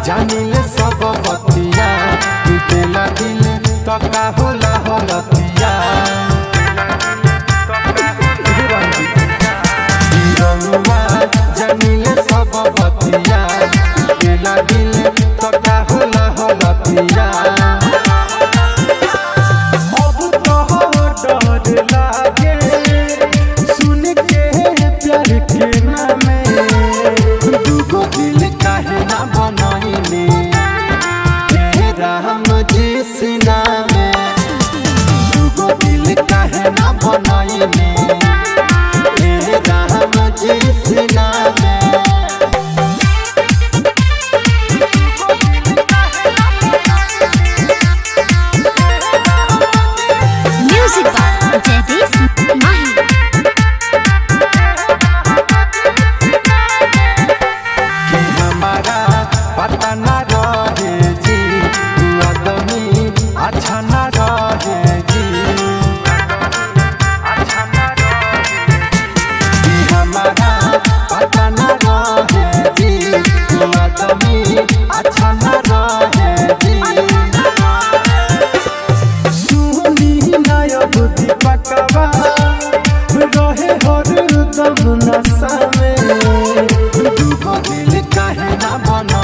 जानिले सब बतिया तू तेला दिल तका होला हलतिया जानिले सब बतिया तू तेला दिल तका होला हलतिया अब तो डर लागे सुन के प्यार के नामे दूगो दिल काहे ना बनाइले राम जी सीना में दूगो दिल काहे ना बनाइले राम जी सीना में म्यूजिक बाय जयदीश माही। कि हमारा पता ना रहे जी तू आदमी अच्छा ना रहे जी कि हमारा पता ना रहे जी तू आदमी अच्छा ना रहे जी सुनी नायब दीपकवा रहे हर दम नशा में दूगो दिल काहे ना बना